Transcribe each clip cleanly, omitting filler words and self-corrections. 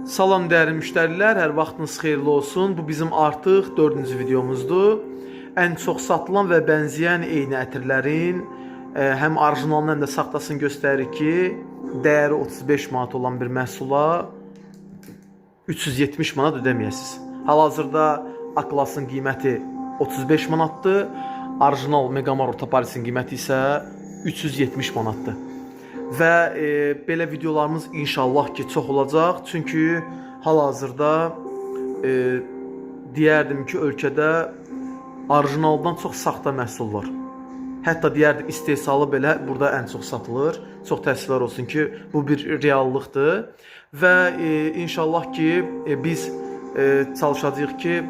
Salam dəyərli müştərilər, hər vaxtınız xeyirli olsun. Bu bizim artıq 4-cü videomuzdur. Ən çox satılan və bənzəyən eyni ətirlərin həm orijinalını, həm də saxtasını göstərir ki, dəyəri 35 manat olan bir məhsula 370 manat ödəməyəsiniz. Hal-hazırda A-klasın qiyməti 35 manatdır. Orijinal Megamar Ortoparisin qiyməti isə 370 manatdır. Və belə videolarımız inşallah ki çox olacaq. Çünki hal-hazırda deyərdim ki, ölkədə orijinaldan çox saxta məhsul var. Hətta deyərdim istehsalı belə burada ən çox satılır. Çox təəssüflər olsun ki, bu bir reallıqdır. Və inşallah ki biz çalışacağıq ki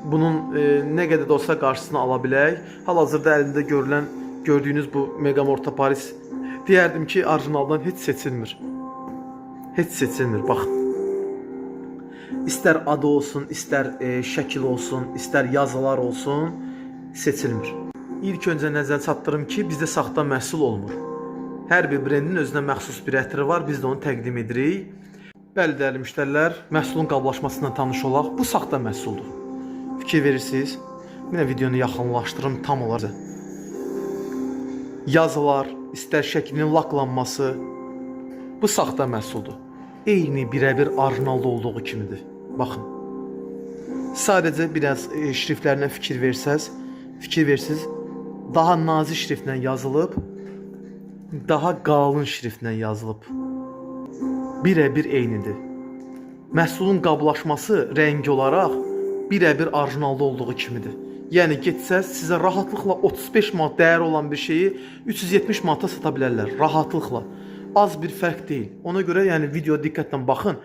bunun nə qədər də olsa qarşısını ala bilək. Hal-hazırda əlimdə gördüyünüz bu Megamar Ortoparis deyərdim ki, orijinaldan heç seçilmir. Heç seçilmir, bax. İstər adı olsun, istər şəkil olsun, istər yazılar olsun, seçilmir. İlk öncə nəzər çatdırım ki, bizdə saxta məhsul olmur. Hər bir brendin özünə məxsus bir ətri var, biz də onu təqdim edirik. Bəli, dəyərli müştərilər, məhsulun qablaşmasından tanış olaq. Bu saxta məhsuldur. Fikir verirsiniz. Yine videonu yaxınlaşdırım tam olaraq. Yazılar, istər şəklinin laklanması, bu saxta məhsuldur. Eyni birəbir orijinalda olduğu kimidir. Baxın. Sadəcə biraz şriftlərinə fikir versiniz, daha nazik şriftlə yazılıb, daha qalın şriftlə yazılıb. Birəbir eynidir. Məhsulun qablaşması rəngi olaraq birəbir orijinalda olduğu kimidir. Yəni getsəz sizə rahatlıqla 35 manat dəyəri olan bir şeyi 370 manata sata bilərlər. Rahatlıqla. Az bir fərq deyil. Ona görə yəni videoya diqqətlə baxın.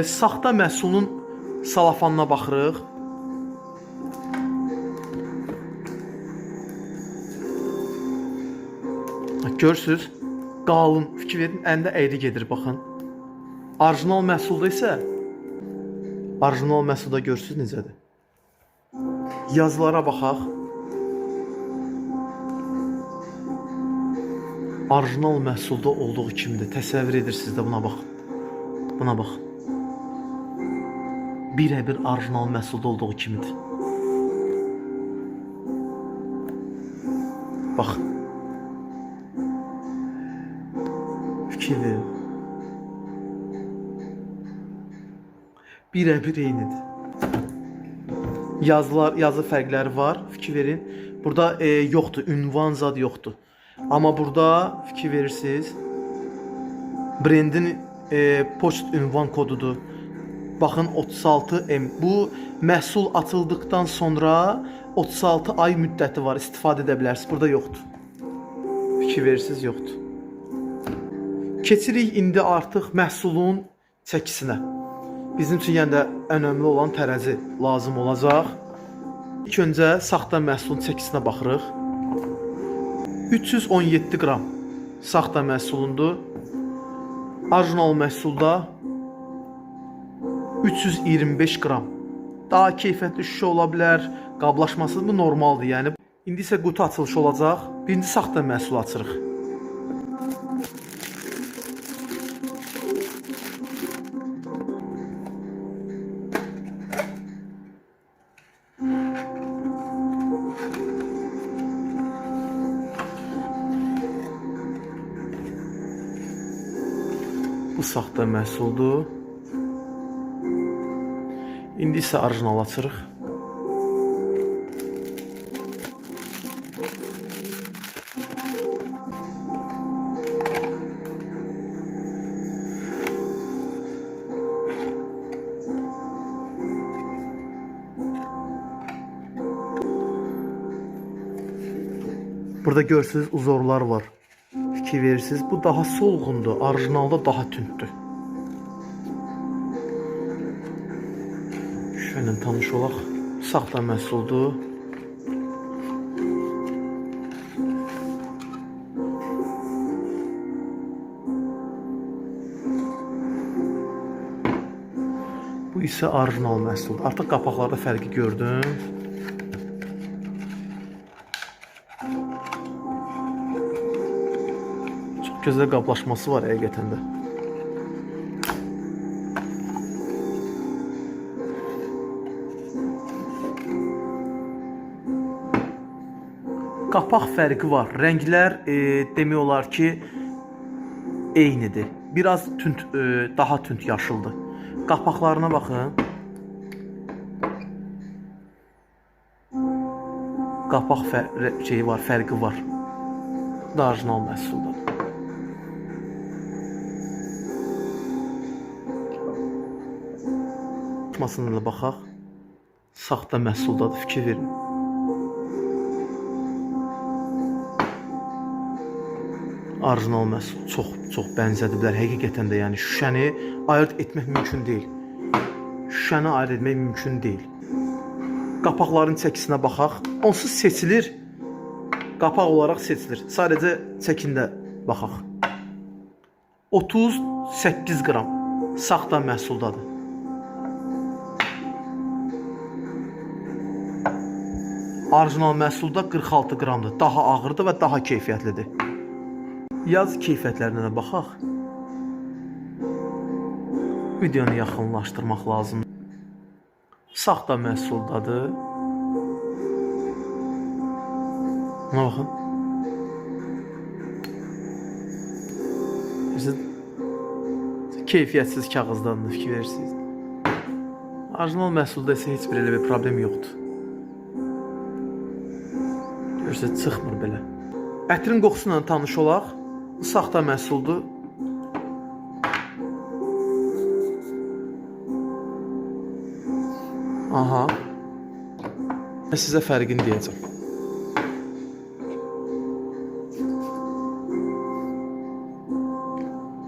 Saxta məhsulun salafanına baxırıq. Görürsünüz, qalın, fikir verin, əndə əyri gedir, baxın. Orijinal məhsulda isə, orijinal məhsulda görürsünüz necədir. Yazılara baxaq. Orijinal məhsulda olduğu kimidir. Təsəvvür edirsiniz də buna baxın. Buna baxın. Birəbir orijinal məhsulda olduğu kimidir. Baxın. Fikir verin. Birəbir eynidir. Yazı fərqləri var, fikir verin. Burada yoxdur, ünvan zad yoxdur. Amma burada fikir verirsiniz, brendin poçt ünvan kodudur. Baxın 36M. Bu məhsul atıldıqdan sonra 36 ay müddəti var, istifadə edə bilərsiniz. Burada yoxdur. Fikir verirsiniz, yoxdur. Keçirik indi artıq məhsulun çəkisinə. Bizim üçün yəni də önəmli olan tərəzi lazım olacaq. İlk öncə saxta məhsulun çəkisinə baxırıq. 317 qram saxta məhsulundur. Orijinal məhsulda 325 qram. Daha keyfiyyətli şüşə ola bilər, qablaşması bu normaldır. Yəni indi isə qutu açılışı olacaq. Birinci saxta məhsulu açırıq. Bu saxta məhsuldur. İndi isə orijinal açırıq. Burada görürsünüz uzorlar var. Fikir verirsiniz, bu daha solğundur, orijinalda daha tündür. Şöyle tanış olaq. Saxta məhsuldur. Bu isə orijinal məhsuldur. Artıq qapaqlarda fərqi gördüm. Gözəl qablaşması var həqiqətən də. Qapaq fərqi var. Rənglər demək olar ki eynidir. Biraz tünd, daha tünd yaşıldır. Qapaqlarına baxın. Qapaq şeyi var, fərqi var. Da orijinal məhsuldur. Çıxmasına da baxaq. Saxta məhsuldadır, fikir verin. Orijinal məhsul çox bənzədiblər. Həqiqətən də yəni şüşəni ayırt etmək mümkün deyil. Şüşəni ayırt etmək mümkün deyil. Qapaqların çəkisinə baxaq. Onsuz seçilir. Qapaq olaraq seçilir. Sadəcə çəkində baxaq. 38 qram saxta məhsuldadır. Orijinal məhsulda 46 qramdır. Daha ağırdır və daha keyfiyyətlidir. Yaz keyfiyyətlərinə də baxaq. Videonu yaxınlaşdırmaq lazımdır. Saxta məhsuldadır. Buna baxın. Keyfiyyətsiz kağızdandır, fikir verirsiniz. Orijinal məhsulda isə heç bir elə bir problem yoxdur. Görürsünüz, çıxmır belə. Ətrin qoxusuyla tanış olaq. Saxta məhsuldur. Aha. Mən sizə fərqini deyəcəm.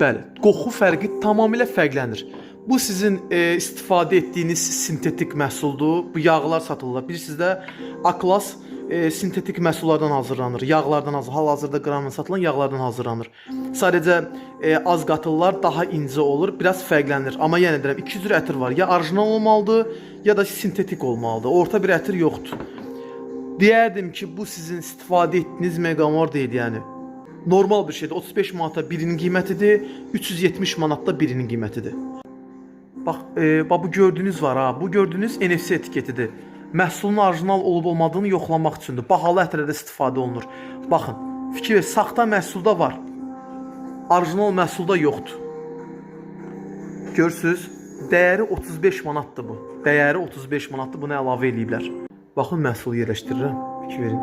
Bəli, qoxu fərqi tamamilə fərqlənir. Bu sizin istifadə etdiyiniz sintetik məhsuldur. Bu yağlar satılır. Bilirsiniz də A-klass sintetik məhsullardan hazırlanır. Yağlardan hazırlanır. Hal-hazırda qramla satılan yağlardan hazırlanır. Sadəcə az qatırlar, daha incə olur, biraz fərqlənir. Amma yenə deyirəm, iki cür ətir var. Ya orijinal olmalıdır, ya da sintetik olmalıdır. Orta bir ətir yoxdur. Deyərdim ki, bu sizin istifadə etdiyiniz meqamor deyil, yəni. Normal bir şeydir. 35 manata birinin qiymətidir, 370 manatda birinin qiymətidir. Bax, bu gördüyünüz var ha, bu gördüyünüz NFC etiketidir. Məhsulun orijinal olub-olmadığını yoxlamaq üçündür. Bahalı ətirlərdə istifadə olunur. Baxın, fikir ver, saxta məhsulda var. Orijinal məhsulda yoxdur. Görürsünüz, dəyəri 35 manatdır bu. Dəyəri 35 manatdır, bunu əlavə eləyiblər. Baxın, məhsulu yerləşdirirəm, fikir verin.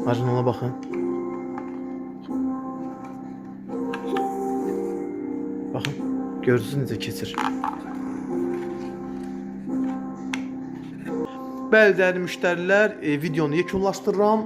Orijinala baxın. Baxın, görürsünüz necə keçir. Bəli, dəyərli müştərilər, videonu yekunlaşdırıram.